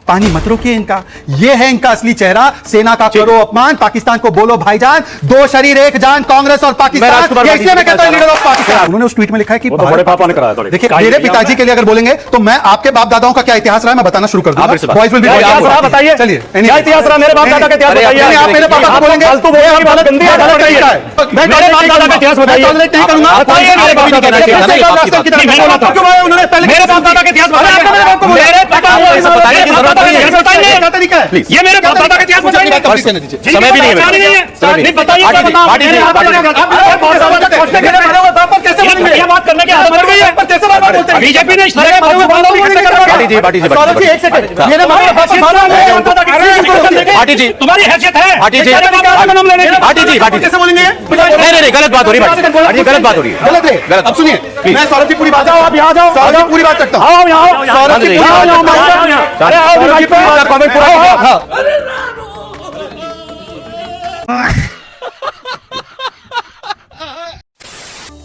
पानी मत रोकिए इनका, ये है इनका असली चेहरा। सेना का करो अपमान, पाकिस्तान को बोलो भाईजान, दो शरीर एक जान, कांग्रेस और पाकिस्तान। इसलिए मैं कहता हूं लीडर ऑफ पाकिस्तान। उन्होंने उस ट्वीट में लिखा है कि बड़े पापा ने कराया। देखिए मेरे पिताजी के लिए अगर बोलेंगे तो मैं आपके बाप दादाओं का क्या इतिहास रहा है मैं बताना शुरू कर दूंगा। बताइए, चलिए क्या इतिहास रहा मेरे बाप दादा का इतिहास बताइए। आप मेरे पापा को बोलेंगे मैं मेरे बाप दादा का इतिहास बताइए। नहीं करूंगा। मेरे बाप दादा का इतिहास बताइए। ये मेरे बाप दादा का इतिहास बताइए। समय भी नहीं है, नहीं बताइए। बात करने की आदत पड़ गई है बीजेपी ने। भाटी जी तुम्हारी हैसियत है। भाटी जी कैसे बोलेंगे? नहीं गलत बात हो रही है, गलत बात हो रही है। गलत है, गलत। अब सुनिए, मैं सौरभ की पूरी बात जाओ, आप यहाँ जाओ, सौरभ की पूरी बात करता हूँ। आओ यहाँ, सौरभ की पूरी बात कमेंट पूरा।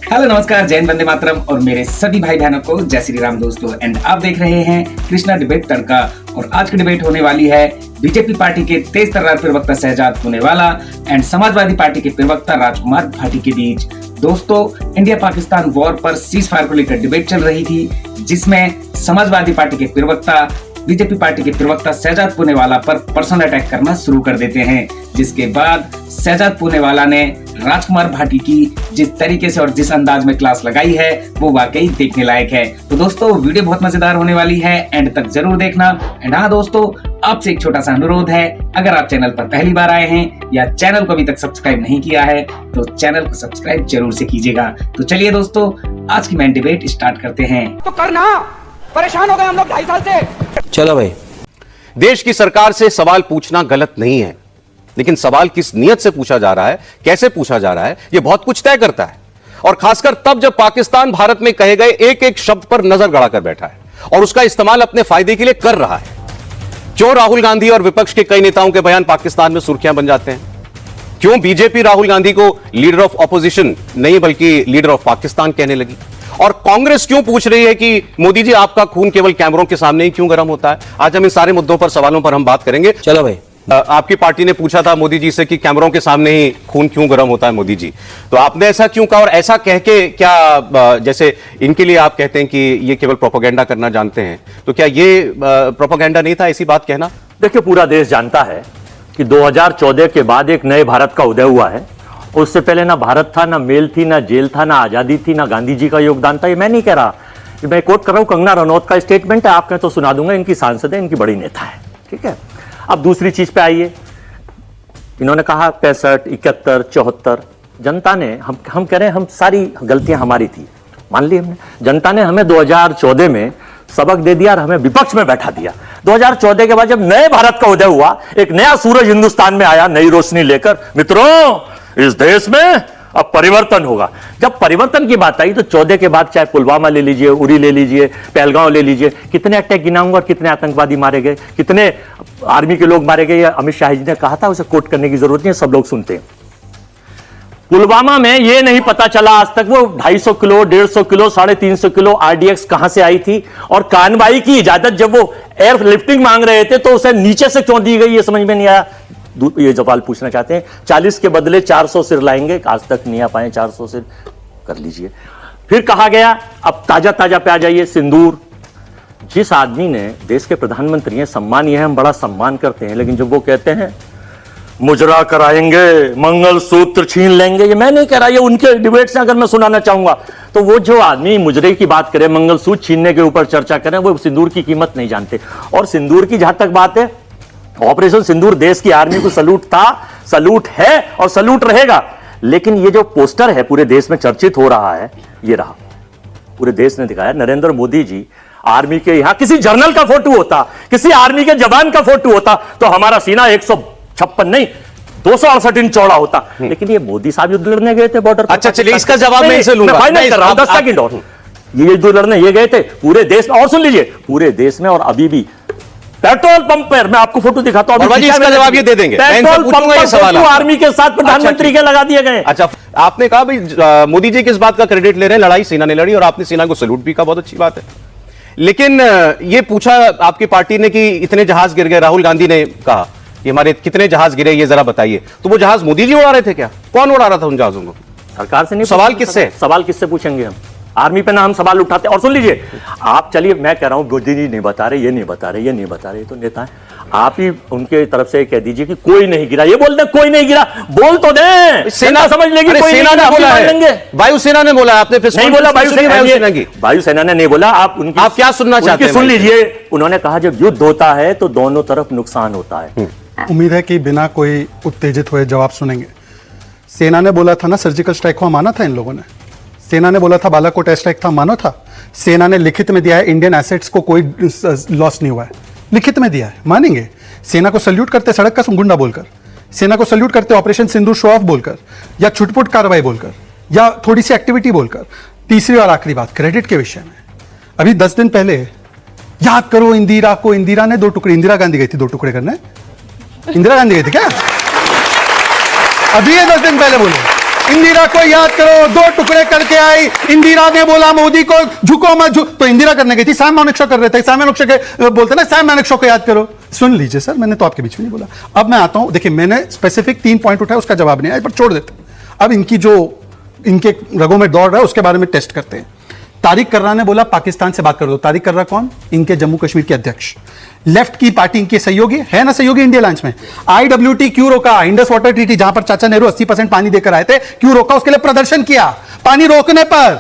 हेलो नमस्कार, जय हिंद, वंदे मातरम और मेरे सभी भाई बहनों को जय श्री राम दोस्तों। एंड आप देख रहे हैं कृष्णा डिबेट तड़का। और आज की डिबेट होने वाली है बीजेपी पार्टी के तेज तर्रार प्रवक्ता शहजाद पूनेवाला एंड समाजवादी पार्टी के प्रवक्ता राजकुमार भाटी के बीच। दोस्तों, इंडिया पाकिस्तान वॉर पर सीज फायर को लेकर डिबेट चल रही थी, जिसमें समाजवादी पार्टी के प्रवक्ता बीजेपी पार्टी के प्रवक्ता शहजाद पूनेवाला पर पर्सनल अटैक करना शुरू कर देते हैं, जिसके बाद शहजाद पूनेवाला ने राजकुमार भाटी की जिस तरीके से और जिस अंदाज में क्लास लगाई है वो वाकई देखने लायक है। तो दोस्तों, वीडियो बहुत मजेदार होने वाली है, एंड तक जरूर देखना। एंड हाँ दोस्तों, आपसे एक छोटा सा अनुरोध है, अगर आप चैनल पर पहली बार आए हैं या चैनल को अभी तक सब्सक्राइब नहीं किया है तो चैनल को सब्सक्राइब जरूर से कीजिएगा। तो चलिए दोस्तों, आज की मेन डिबेट स्टार्ट करते हैं। तो करना, परेशान हो गए हम लोग 2.5 साल से। चलो भाई, देश की सरकार से सवाल पूछना गलत नहीं है, लेकिन सवाल किस नियत से पूछा जा रहा है, कैसे पूछा जा रहा है, यह बहुत कुछ तय करता है। और खासकर तब जब पाकिस्तान भारत में कहे गए एक एक शब्द पर नजर गड़ाकर बैठा है और उसका इस्तेमाल अपने फायदे के लिए कर रहा है। क्यों राहुल गांधी और विपक्ष के कई नेताओं के बयान पाकिस्तान में सुर्खियां बन जाते हैं? क्यों बीजेपी राहुल गांधी को लीडर ऑफ ऑपोजिशन नहीं बल्कि लीडर ऑफ पाकिस्तान कहने लगी? और कांग्रेस क्यों पूछ रही है कि मोदी जी आपका खून केवल कैमरों के सामने ही क्यों गर्म होता है? आज हम इन सारे मुद्दों पर, सवालों पर हम बात करेंगे। चलो भाई, आपकी पार्टी ने पूछा था मोदी जी से कि कैमरों के सामने ही खून क्यों गर्म होता है मोदी जी, तो आपने ऐसा क्यों कहा? और ऐसा कह के क्या, जैसे इनके लिए आप कहते हैं कि ये केवल प्रोपेगेंडा करना जानते हैं, तो क्या ये प्रोपेगेंडा नहीं था ऐसी बात कहना? देखिए, पूरा देश जानता है कि 2014 के बाद एक नए भारत का उदय हुआ है। उससे पहले ना भारत था, ना मेल थी, ना जेल था, ना आजादी थी, ना गांधी जी का योगदान था। ये मैं नहीं कह रहा, मैं कोट कर रहा हूं, कंगना रनौत का स्टेटमेंट है। आप कहें तो सुना दूंगा, इनकी सांसद है, इनकी बड़ी नेता है, ठीक है। अब दूसरी चीज पे आइए, इन्होंने कहा 65, 71, 74, जनता ने, हम कह रहे हैं हम सारी गलतियां हमारी थी, मान ली हमने। जनता ने हमें 2014 में सबक दे दिया और हमें विपक्ष में बैठा दिया। 2014 के बाद जब नए भारत का उदय हुआ, एक नया सूरज हिंदुस्तान में आया नई रोशनी लेकर, मित्रों इस देश में अब परिवर्तन होगा। जब परिवर्तन की बात आई तो 14 के बाद चाहे पुलवामा ले लीजिए, उरी ले लीजिए, पहलगांव ले लीजिए, कितने अटैक गिनाऊंगा और कितने आतंकवादी मारे गए, कितने आर्मी के लोग मारे गए। अमित शाह जी ने कहा था, उसे कोट करने की जरूरत नहीं है, सब लोग सुनते हैं। पुलवामा में यह नहीं पता चला आज तक वो 250 किलो, 150 किलो, 350 किलो RDX कहां से आई थी, और कानवाई की इजाजत जब वो एयर लिफ्टिंग मांग रहे थे तो उसे नीचे से क्यों दी गई, ये समझ में नहीं आया। ये सवाल पूछना चाहते हैं। 40 के बदले 400 सिर लाएंगे, आज तक नहीं आ पाए 400 सिर, कर लीजिए। फिर कहा गया, अब ताजा ताजा पे आ जाइए, सिंदूर। जिस आदमी ने, देश के प्रधानमंत्री हैं, सम्मान यह है, हम बड़ा सम्मान करते हैं, लेकिन जब वो कहते हैं मुजरा कराएंगे, मंगलसूत्र छीन लेंगे, ये मैं नहीं कह रहा, ये उनके डिबेट से अगर मैं सुनाना चाहूंगा तो वो जो आदमी मुजरे की बात करे, मंगलसूत्र छीनने के ऊपर चर्चा करें, वो सिंदूर की कीमत नहीं जानते। और सिंदूर की जहां तक बात है, ऑपरेशन सिंदूर देश की आर्मी को सलूट था, सलूट है और सलूट रहेगा। लेकिन ये जो पोस्टर है पूरे देश में चर्चित हो रहा है, ये रहा, पूरे देश ने दिखाया। नरेंद्र मोदी जी आर्मी के, यहां किसी जर्नल का फोटो होता, किसी आर्मी के जवान का फोटो होता तो हमारा सीना 156 नहीं 268 इंच चौड़ा होता। लेकिन ये मोदी साहब युद्ध लड़ने गए थे बॉर्डर। अच्छा चलिए, इसका जवाब मैं इसे लूंगा, फाइनल कर रहा हूं, 10 सेकंड और। ये युद्ध लड़ने ये गए थे पूरे देश में, और सुन लीजिए, पूरे देश में और अभी भी पेट्रोल पंप पर, मैं आपको फोटो दिखाता हूं, इसका जवाब ये दे देंगे। पेट्रोल पंप पर सवाल आर्मी के साथ प्रधानमंत्री के लगा दिए गए। अच्छा, आपने कहा भाई मोदी जी किस बात का क्रेडिट ले रहे हैं, लड़ाई सेना ने लड़ी और आपने सेना को सैल्यूट भी कहा, बहुत अच्छी बात है। लेकिन ये पूछा आपकी पार्टी ने कि इतने जहाज गिर गए, राहुल गांधी ने कहा कि हमारे कितने जहाज गिरे ये जरा बताइए, तो वो जहाज मोदी जी उड़ा रहे थे क्या? कौन उड़ा रहा था उन जहाजों को? सरकार से नहीं। सवाल किससे? सवाल किससे पूछेंगे हम? आर्मी पे ना हम सवाल उठाते। और सुन लीजिए, आप चलिए, मैं कह रहा हूं मोदी जी नहीं बता रहे, ये नहीं बता रहे, ये नहीं बता रहे, ये तो नेता है। आप ही उनके तरफ से कह दीजिए कि कोई नहीं गिरा, ये बोल दे कोई नहीं गिरा, बोल तो दें, सेना समझ लेगी कोई सेना ने बोला है, वायुसेना ने बोला, आपने फिर नहीं बोला वायुसेना की, वायुसेना ने नहीं बोला। आप उनकी, आप क्या सुनना चाहते हैं? सुन लीजिए, उन्होंने कहा जब युद्ध होता है तो दोनों तरफ नुकसान होता है। उम्मीद है कि बिना कोई उत्तेजित हुए जवाब सुनेंगे। सेना ने बोला था ना सर्जिकल स्ट्राइक हुआ, माना था इन लोगों ने। सेना ने बोला था बालाकोट एयर स्ट्राइक था, मानो था। सेना ने लिखित में दिया है इंडियन एसेट्स को कोई लॉस नहीं हुआ है, लिखित में दिया है, मानेंगे? सेना को सल्यूट करते सड़क का गुंडा बोलकर, सेना को सल्यूट करते ऑपरेशन सिंदूर शो ऑफ बोलकर, या छुटपुट कार्रवाई बोलकर, या थोड़ी सी एक्टिविटी बोलकर। तीसरी और आखिरी बात क्रेडिट के विषय में। अभी 10 दिन पहले याद करो इंदिरा को, इंदिरा ने 2 टुकड़े, इंदिरा गांधी गई थी 2 टुकड़े करने, इंदिरा गांधी गई थी क्या? अभी ये 10 दिन पहले बोले इंदिरा को याद करो, 2 टुकड़े करके आई। इंदिरा ने बोला मोदी को झुको मत झुक, तो इंदिरा करने गई थी, सैम मानेकशॉ कर रहे थे, सैम मानेकशॉ के बोलते ना, सैम मानेकशॉ को याद करो। सुन लीजिए सर, मैंने तो आपके बीच में नहीं बोला। अब मैं आता हूं, देखिए मैंने स्पेसिफिक 3 पॉइंट उठाया, उसका जवाब नहीं आया, पर छोड़ देते। अब इनकी जो इनके रगों में दौड़ रहा है उसके बारे में टेस्ट करते हैं। तारिक कर्रा ने बोला पाकिस्तान से बात कर दो। तारिक कर्रा कौन? इनके जम्मू कश्मीर के अध्यक्ष, लेफ्ट की पार्टी इनके सहयोगी है ना, सहयोगी इंडिया लाइंस में। IWT क्यों रोका? इंडस वाटर ट्रीटी जहां पर चाचा नेहरू 80% पानी देकर आए थे, क्यों रोका? उसके लिए प्रदर्शन किया, पानी रोकने पर,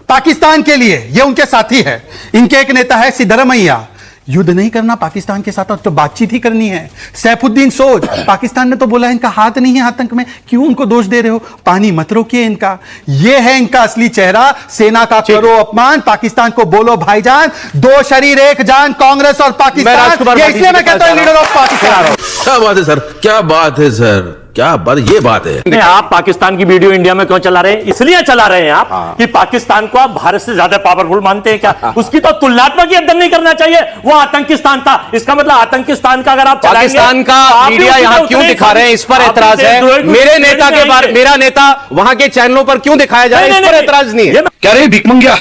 पाकिस्तान के लिए। ये उनके साथी है। इनके एक नेता है सिद्धरमैया, युद्ध नहीं करना पाकिस्तान के साथ, तो बातचीत ही करनी है। सैफुद्दीन सोज, पाकिस्तान ने तो बोला इनका हाथ नहीं है आतंक में, क्यों उनको दोष दे रहे हो? पानी मत रोकिए इनका। ये है इनका असली चेहरा। सेना का करो अपमान, पाकिस्तान को बोलो भाईजान, 2 शरीर एक जान, कांग्रेस और पाकिस्तान। ये इसलिए मैं कहता हूं लीडर ऑफ पाकिस्तान। क्या बात है सर, क्या बात है सर, क्या बात, ये बात है। नहीं, आप पाकिस्तान की वीडियो इंडिया में क्यों चला रहे हैं? इसलिए चला रहे हैं आप कि पाकिस्तान को आप भारत से ज्यादा पावरफुल मानते हैं क्या? उसकी तो तुलनात्मक ही अध्ययन नहीं करना चाहिए। वो आतंकिस्तान था, इसका मतलब आतंकिस्तान का अगर आप पाकिस्तान का मीडिया यहां क्यों दिखा रहे हैं, इस पर एतराज है। मेरे नेता के बारे, मेरा नेता वहां के चैनलों पर क्यों दिखाया जाए, इस पर एतराज नहीं है। क्या रे भिकमंगिया?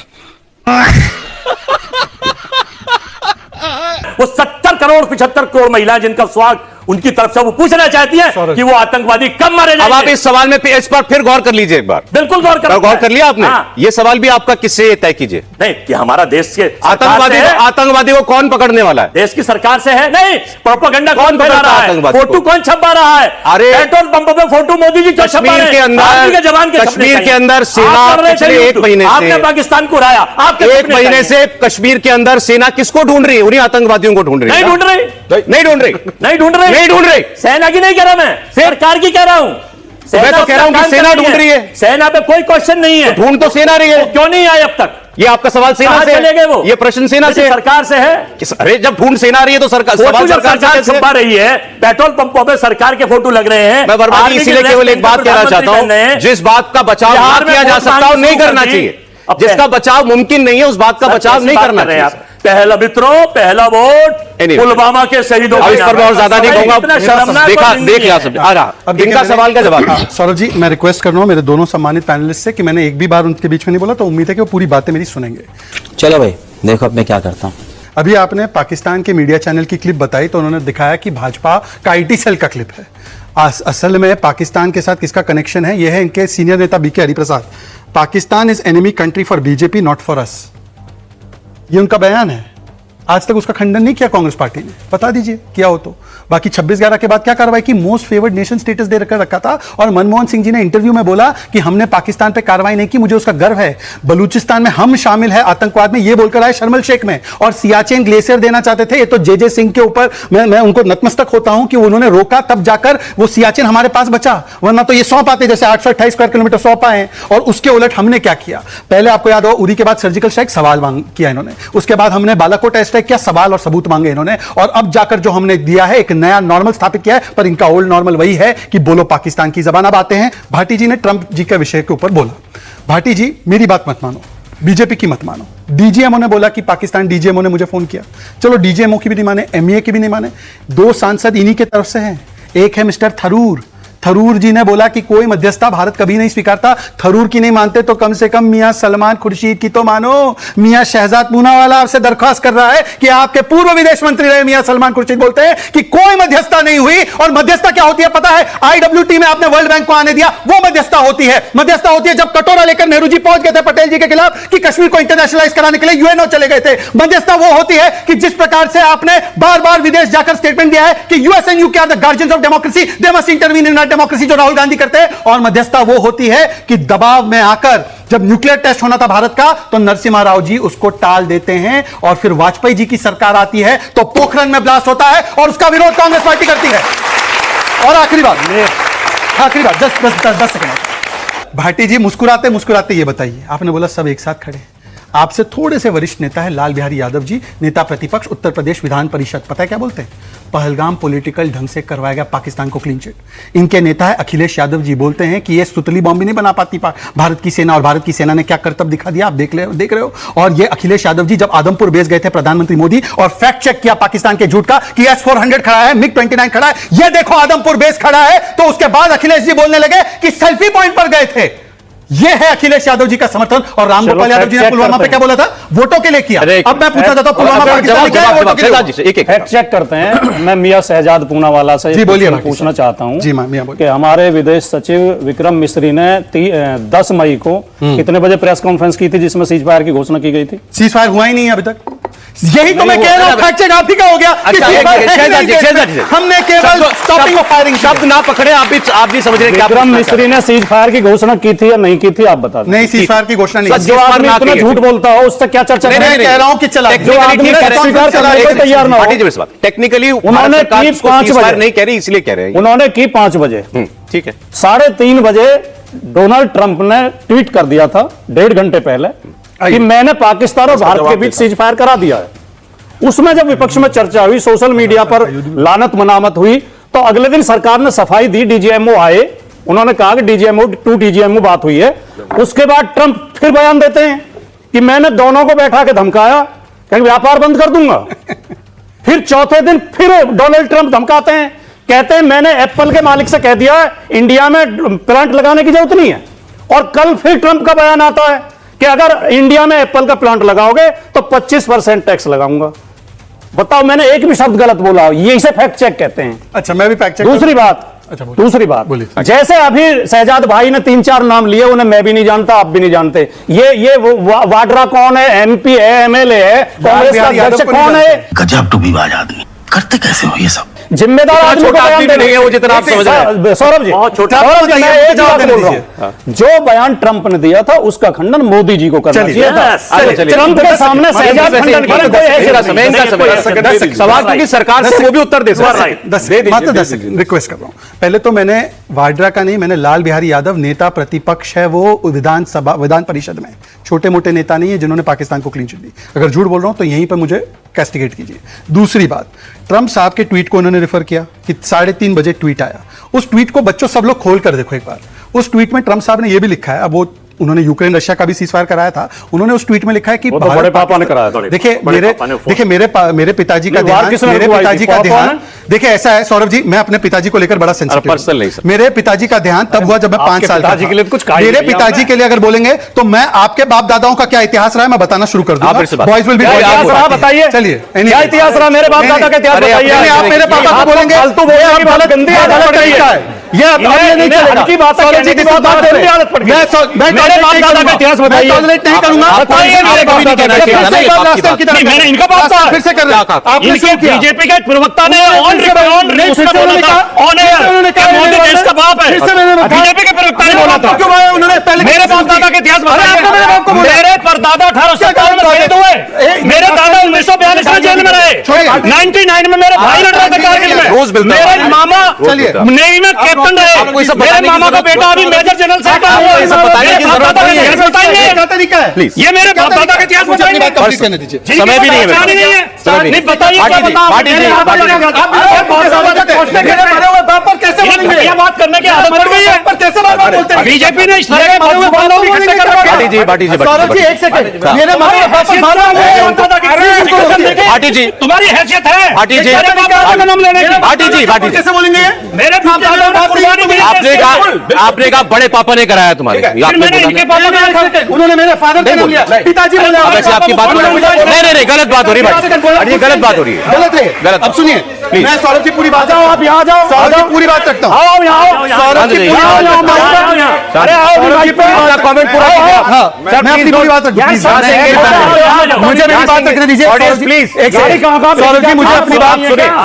वो 70 करोड़ 75 करोड़ महिला जिनका स्वागत उनकी तरफ से वो पूछना चाहती है कि वो आतंकवादी कब मारे जाएंगे। अब आप इस सवाल में इस पर फिर गौर कर लीजिए एक बार। बिल्कुल गौर कर लिया आपने? हाँ। ये सवाल भी आपका किससे तय कीजिए। नहीं कि हमारा देश के आतंकवादी को कौन पकड़ने वाला है? देश की सरकार से है। नहीं, प्रोपेगेंडा कौन फैला रहा है? फोटो कौन छपा रहा है? अरे पेट्रोल पंप पे फोटो मोदी जी कश्मीर के अंदर, कश्मीर के अंदर सेना पिछले 1 महीने से, आपने पाकिस्तान को उड़ाया। आप 1 महीने से कश्मीर के अंदर सेना किसको ढूंढ रही है? उन्हीं आतंकवादियों को ढूंढ रही है। नहीं ढूंढ रही, नहीं ढूंढ रही, नहीं ढूंढ रही, नहीं ढूंढ रही। सेना की नहीं कह रहा मैं, सरकार की कह रहा हूं। मैं तो कह रहा हूं कि सेना ढूंढ रही है। सेना पे कोई क्वेश्चन नहीं है। ढूंढ तो सेना रही है। क्यों नहीं आए अब तक? ये आपका सवाल सेना से चले गए वो? ये प्रश्न सेना से, सरकार से है। अरे जब ढूंढ सेना रही है तो सरकार, सवाल सरकार छुपा रही है। पेट्रोल पंपों पे सरकार के फोटो लग रहे हैं। मैं वर्मा जी इसीलिए केवल एक बात कहना चाहता हूं, जिस बात का बचाव किया जा सकता है नहीं करना चाहिए। जिसका बचाव मुमकिन नहीं है उस बात का बचाव नहीं करना चाहिए। पहला मित्रों, पहला वोट पुलवामा के शहीदों। इस पर मैं और ज्यादा नहीं कहूंगा। देख लिया सब आ रहा। अब इनका सवाल का जवाब। सौरभ जी, मैं रिक्वेस्ट कर रहा हूं मेरे दोनों सम्मानित पैनलिस्ट से कि मैंने एक भी बार उनके बीच में नहीं बोला, तो उम्मीद है कि वो पूरी बातें मेरी सुनेंगे। चलो भाई, देखो अब मैं क्या करता हूं। अभी आपने पाकिस्तान के मीडिया चैनल की क्लिप बताई, तो उन्होंने दिखाया कि भाजपा का IT सेल का क्लिप है। असल में पाकिस्तान के साथ किसका कनेक्शन है? यह है इनके सीनियर नेता BK Hariprasad. Pakistan is enemy country for BJP, not for us. ये उनका बयान है। आज तक उसका खंडन नहीं किया कांग्रेस पार्टी ने। बता दीजिए किया हो तो। बाकी 26/11 के बाद क्या कार्रवाई की? मोस्ट फेवर्ड नेशन स्टेटस दे रखा था, और मनमोहन सिंह जी ने इंटरव्यू में बोला कि हमने पाकिस्तान पे कार्रवाई नहीं की, मुझे उसका गर्व है। बलूचिस्तान में हम शामिल है आतंकवाद में, ये बोलकर आए शर्म शेख में। और सियाचिन ग्लेशियर देना चाहते थे। ये तो JJ सिंह के ऊपर मैं उनको नतमस्तक होता हूं कि उन्होंने रोका, तब जाकर वो सियाचिन हमारे पास बचा, वरना तो ये सौंप आते, जैसे 828 स्क्वायर किलोमीटर सौंप आए। और उसके उलट हमने क्या किया? पहले आपको याद हो, उरी के बाद सर्जिकल स्ट्राइक, सवाल मांग किया इन्होंने। उसके बाद हमने बालाकोट एयर स्ट्राइक किया, सवाल और सबूत मांगे इन्होंने। और अब जाकर जो हमने दिया है, एक नया नॉर्मल स्थापित किया है, पर इनका ओल्ड नॉर्मल वही है कि बोलो पाकिस्तान की जबान। अब आते हैं, भाटी जी ने ट्रंप जी के विषय के ऊपर बोला। भाटी जी, मेरी बात मत मानो, BJP की मत मानो। DGMO ने बोला कि पाकिस्तान DGMO ने मुझे फोन किया। चलो DGMO की भी नहीं माने, MEA की भी नहीं माने। 2 सांसद इन्हीं के तरफ से हैं। एक है मिस्टर थरूर, थरूर जी ने बोला कि कोई मध्यस्थता भारत कभी नहीं स्वीकारता। थरूर की नहीं मानते तो कम से कम मियां सलमान खुर्शीद की तो मानो। मियां शहजाद पूनावाला आपसे दरख्वास्त कर रहा है कि आपके पूर्व विदेश मंत्री रहे मियां सलमान खुर्शीद बोलते हैं कि कोई मध्यस्थता नहीं हुई। और मध्यस्थता क्या होती है पता है? IWT में आपने वर्ल्ड बैंक को आने दिया, वो मध्यस्थता होती है। मध्यस्थता होती है जब कटोरा लेकर नेहरू जी पहुंच गए थे पटेल जी के खिलाफ कि कश्मीर को इंटरनेशनलाइज कराने के लिए UNO चले गए थे। मध्यस्थता वो होती है कि जिस प्रकार से आपने बार बार विदेश जाकर स्टेटमेंट दिया है कि US and UK are the guardians of democracy, they must intervene in democracy, जो राहुल गांधी करते हैं। और मध्यस्थता वो होती है कि दबाव में आकर जब न्यूक्लियर टेस्ट होना था भारत का तो नरसिम्हा राव जी उसको टाल देते हैं और फिर वाजपेयी जी की सरकार आती है तो पोखरण में ब्लास्ट होता है और उसका विरोध कांग्रेस पार्टी करती है। और आखिरी बात 10 सेकंड। भाटी जी मुस्कुराते मुस्कुराते ये बताइए, आपने बोला सब एक साथ खड़े, आपसे थोड़े से वरिष्ठ नेता है लाल बिहारी यादव जी, नेता प्रतिपक्ष उत्तर प्रदेश विधान परिषद, पता है क्या बोलते हैं? पहलगाम पॉलिटिकल ढंग से करवाया गया पाकिस्तान को क्लीन चिट। इनके नेता है अखिलेश यादव जी, बोलते हैं कि ये सुतली बॉम्ब भी नहीं बना पाती भारत की सेना, और भारत की सेना ने क्या करतब दिखा दिया आप देख रहे हो। और ये अखिलेश यादव जी जब आदमपुर बेस गए थे प्रधानमंत्री मोदी और फैक्ट चेक किया पाकिस्तान के झूठ का कि S-400 खड़ा है, MiG-29 खड़ा है, ये देखो आदमपुर बेस खड़ा है, तो उसके बाद अखिलेश जी बोलने लगे कि सेल्फी पॉइंट पर गए थे। यह है अखिलेश यादव जी का समर्थन। और रामगोपाल यादव जी ने पुलवामा पे क्या बोला था? वोटों के लिए किया। अब मैं पूछना चाहता हूं पुलवामा फैक्ट चेक करते हैं। मैं मियां शहजाद पूनावाला से जी बोलिए पूछना चाहता हूं जी मियां बोलिए कि हमारे विदेश सचिव विक्रम मिस्री ने 10 मई को कितने बजे प्रेस कॉन्फ्रेंस की थी जिसमें सीज फायर की घोषणा की गई थी? सीज फायर हुआ ही नहीं है अभी तक। यही तो मैं कह रहा हूं, फैक्ट चेक आप ही का हो गया। हमने केवल स्टॉपिंग ऑफ फायरिंग शब्द ना पकड़े, आप भी समझ रहे हैं। विक्रम मिस्री ने सीज फायर की घोषणा की थी या नहीं की थी? आप बता दें। नहीं, सीज फायर की घोषणा नहीं। जो आदमी इतना झूठ बोलता हो उससे क्या चर्चा? मैं कह रहा हूं कि चला जो आदमी स्वीकार करने को तैयार ना हो। टेक्निकली उन्होंने की 5 बजे नहीं कह रही, इसलिए कह रहे हैं। उन्होंने की 5 बजे, ठीक है। 3:30 बजे डोनाल्ड ट्रंप ने ट्वीट कर दिया था 1.5 घंटे पहले कि मैंने पाकिस्तान और भारत के बीच सीज फायर करा दिया है। उसमें जब विपक्ष में चर्चा हुई, सोशल मीडिया पर लानत मनामत हुई, तो अगले दिन सरकार ने सफाई दी, DGMO आए, उन्होंने कहा कि DGMO टू DGMO बात हुई है। उसके बाद ट्रंप फिर बयान देते हैं कि मैंने दोनों को बैठा के धमकाया कि व्यापार बंद कर दूंगा। फिर चौथे दिन फिर डोनाल्ड ट्रंप धमकाते हैं, कहते हैं मैंने एप्पल के मालिक से कह दिया इंडिया में प्लांट लगाने की जरूरत नहीं है। और कल फिर ट्रंप का बयान आता है कि अगर इंडिया में एप्पल का प्लांट लगाओगे तो 25% टैक्स लगाऊंगा। बताओ, मैंने एक भी शब्द गलत बोला? ये इसे फैक्ट चेक कहते हैं। अच्छा, मैं भी फैक्ट चेक। दूसरी बात जैसे अभी शहजाद भाई ने 3-4 नाम लिए, उन्हें मैं भी नहीं जानता, आप भी नहीं जानते। ये वाड्रा कौन है? MP है, MLA है, कांग्रेस का अध्यक्ष कौन है? गजब टूबीबाज आदमी, करते कैसे हो ये सब? जिम्मेदार आदमी को बयान देने नहीं है वो, जितना आप समझ रहे हैं। सौरभ जी, मैं एक बात बोल रहा हूं, जो बयान ट्रंप ने दिया था उसका खंडन मोदी जी को करना चाहिए था। ट्रंप के सामने शहजाद खंडन सवाल क्योंकि सरकार से वो भी उत्तर दे मात्र 10 सेकंड रिक्वेस्ट कर रहा हूं। पहले तो मैंने वाड्रा का नहीं, मैंने लाल बिहारी यादव नेता प्रतिपक्ष है, वो विधान परिषद में छोटे मोटे नेता नहीं है जिन्होंने पाकिस्तान को क्लीन चिट दी। अगर झूठ बोल रहा हूं तो यहीं पर मुझे कैस्टिगेट कीजिए। दूसरी बात, ट्रंप साहब के ट्वीट को उन्होंने रेफर किया कि 3:30 बजे ट्वीट आया। उस ट्वीट को बच्चों सब लोग खोल कर देखो एक बार। उस ट्वीट में ट्रंप साहब ने यह भी लिखा है, अब वो उन्होंने यूक्रेन रशिया का भी सीजफायर कराया था, उन्होंने उस ट्वीट में लिखा है कि बड़े पापा ने कराया था। देखिए मेरे पिताजी का ध्यान, देखिए ऐसा है सौरभ जी, मैं अपने पिताजी को लेकर बड़ा सेंसिटिव। मेरे पिताजी का ध्यान तब हुआ जब मैं 5 साल का था। मेरे पिताजी के लिए अगर बोलेंगे तो मैं आपके बाप दादाओं का क्या इतिहास रहा है मैं बताना शुरू कर दूंगा। बॉयज विल बी बताइए, चलिए क्या इतिहास रहा मेरे बाप दादा का इतिहास बताइए। आप मेरे पापा को बोलेंगे ये नहीं चलेगा। की बात मेरे बाप दादा का इतिहास बताइए। नहीं करूंगा, मैंने इनका बात फिर से कर रहे हैं। आपने बीजेपी के प्रवक्ता ने मोदी देश का बाप है, बीजेपी के प्रवक्ता ने बोला था। उन्होंने पहले मेरे बाप दादा का इतिहास बताया। मेरे परदादा 1857 में शहीद हुए, मेरे दादा 1942 में जेल में रहे, 99 में मेरे भाई लड़ रहे थे कारगिल में, मेरे मामा नेवी में कैप्टन रहे, मेरे मामा का बेटा अभी मेजर जनरल से हटा हुआ है। ये मेरे बाप दादा का इतिहास बताइए। समय भी नहीं है, नहीं बताइए बात करने की आदत पड़ गई है बीजेपी ने। एक सेकंड, मेरे पार्टी जी तुम्हारी हैसियत है, पार्टी जी भाटी जी कैसे बोलेंगे? मेरे बाप दादा ने कुर्बानी दी है। आपने कहा बड़े पापा ने कराया तुम्हारे, ये आपने मैंने बोला इनके ना। पापा का उन्होंने मेरे फादर का नाम लिया, पिताजी बोले। अब ऐसे आपकी बात नहीं, गलत बात हो रही है भाई, ये गलत बात हो रही है, गलत है। गलत। अब सुनिए, Please। मैं सौरभ जी पूरी बात आओ, आप यहाँ जाओ, सौरभ जी आओ। पूरी बात रखता हूँ। आओ यहाँ आओ, सौरभ जी पूरी बात रखता हूँ। अरे आओ माइक पे, कमेंट पूरा कीजिए आप। हाँ, मैं अपनी पूरी बात रखता हूँ। यहाँ से मुझे मेरी बात रखने दीजिए। Audience, Saurabh ji, please। एक गाड़ी सेकंड। कहाँ सौरभ जी मुझे अपनी बात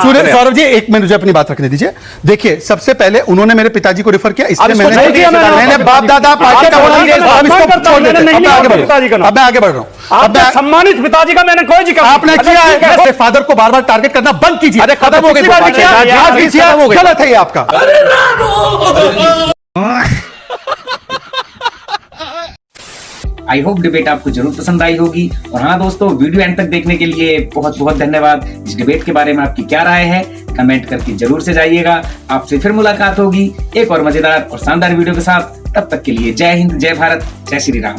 सुनिए। सौरभ जी एक मिनट मुझे अपनी बात रखने दीजिए। देखिए, सबसे पहले उन्होंने मेरे पिताजी को रेफर किया, इसलिए अब इसको छोड़ दिया मैंने बाप दादा पार्टी का बोला, अब इसको छोड़ देते हैं। अब मैं आगे बढ़ रहा हूं। अब मैं आगे बढ़ रहा हूँ। आपने सम्मानित पिताजी का मैंने कोई जिक्र आपने किया है, फादर को बार बार टारगेट करना बंद कीजिए। अरे खत्म हो गई पिछली बार भी बात, किया, आज आज भी किया, खत्म हो गई। गलत है ये आपका। आई होप डिबेट आपको जरूर पसंद आई होगी। और हाँ दोस्तों, वीडियो एंड तक देखने के लिए बहुत बहुत धन्यवाद। इस डिबेट के बारे में आपकी क्या राय है कमेंट करके जरूर से जाइएगा। आपसे फिर मुलाकात होगी एक और मजेदार और शानदार वीडियो के साथ। तब तक के लिए जय हिंद, जय भारत, जय श्री राम।